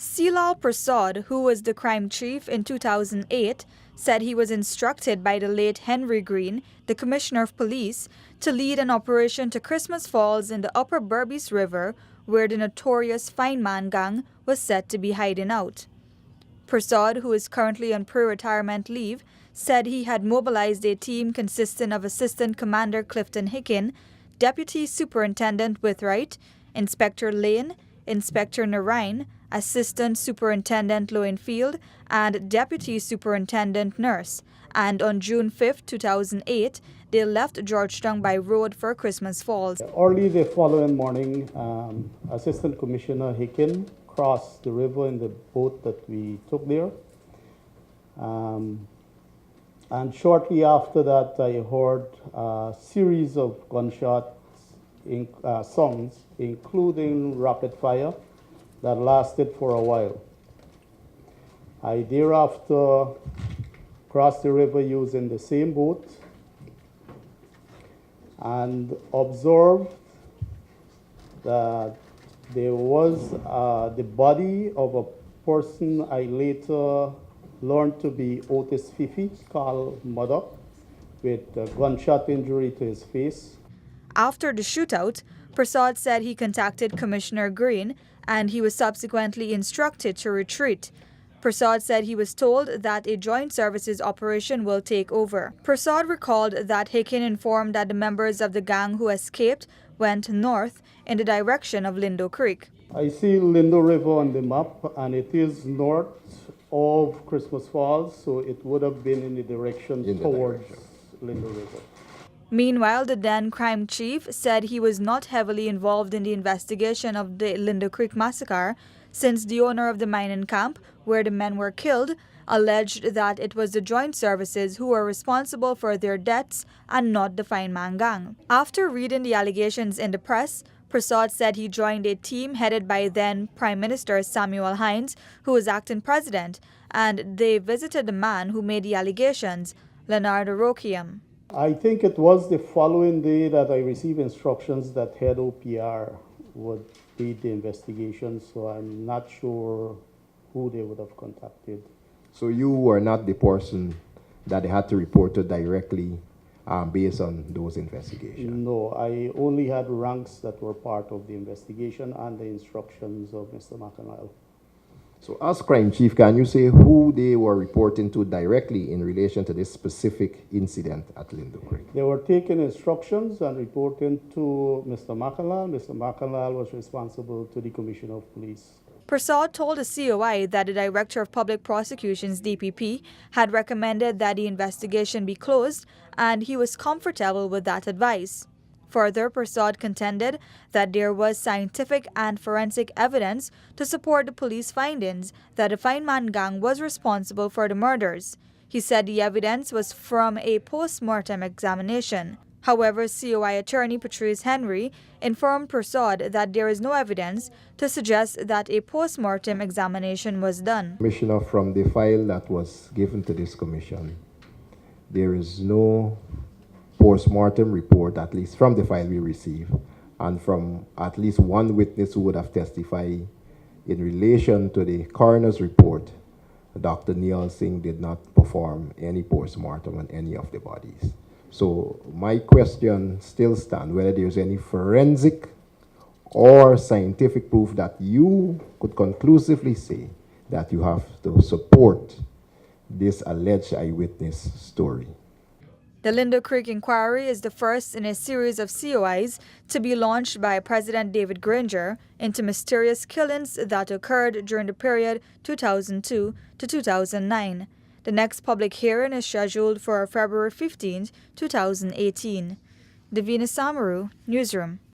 Silal Prasad, who was the crime chief in 2008, said he was instructed by the late Henry Green, the commissioner of police, to lead an operation to Christmas Falls in the upper Berbice River, where the notorious Feynman gang was said to be hiding out. Prasad, who is currently on pre-retirement leave, said he had mobilized a team consisting of Assistant Commander Clifton Hicken, Deputy Superintendent Withright, Inspector Lane, Inspector Narain, Assistant Superintendent Lowenfield, and Deputy Superintendent Nurse, and on June 5, 2008, they left Georgetown by road for Christmas Falls. Early the following morning, Assistant Commissioner Hicken crossed the river in the boat that we took there. And shortly after that, I heard a series of gunshot sounds, including rapid fire, that lasted for a while. I thereafter crossed the river using the same boat and observed that there was the body of a person I later learned to be Otis Fifi, called Murdoch, with a gunshot injury to his face. After the shootout, Prasad said he contacted Commissioner Green and he was subsequently instructed to retreat. Prasad said he was told that a joint services operation will take over. Prasad recalled that Hicken informed that the members of the gang who escaped went north in the direction of Lindo Creek. I see Lindo River on the map, and it is north of Christmas Falls, so it would have been in the direction towards Lindo River. Meanwhile, the then crime chief said he was not heavily involved in the investigation of the Lindo Creek massacre, since the owner of the mining camp, where the men were killed, alleged that it was the joint services who were responsible for their deaths and not the Feynman gang. After reading the allegations in the press, Prasad said he joined a team headed by then Prime Minister Samuel Hines, who was acting president, and they visited the man who made the allegations, Leonardo Roquiam. I think it was the following day that I received instructions that head OPR would lead the investigation, so I'm not sure who they would have contacted. So you were not the person that they had to report to directly based on those investigations? No, I only had ranks that were part of the investigation and the instructions of Mr. McAnally. So as crime chief, can you say who they were reporting to directly in relation to this specific incident at Lindo Creek? They were taking instructions and reporting to Mr. McAnally. Mr. McAnally was responsible to the Commissioner of Police. Prasad told the COI that the Director of Public Prosecutions, DPP, had recommended that the investigation be closed, and he was comfortable with that advice. Further, Prasad contended that there was scientific and forensic evidence to support the police findings that the Feynman gang was responsible for the murders. He said the evidence was from a post-mortem examination. However, COI attorney Patrice Henry informed Prasad that there is no evidence to suggest that a post-mortem examination was done. Commissioner, from the file that was given to this commission, there is no post-mortem report, at least from the file we received, and from at least one witness who would have testified in relation to the coroner's report. Dr. Neil Singh did not perform any post-mortem on any of the bodies. So my question still stands, whether there's any forensic or scientific proof that you could conclusively say that you have to support this alleged eyewitness story. The Lindo Creek inquiry is the first in a series of COIs to be launched by President David Granger into mysterious killings that occurred during the period 2002 to 2009. The next public hearing is scheduled for February 15, 2018. Davina Samaru, Newsroom.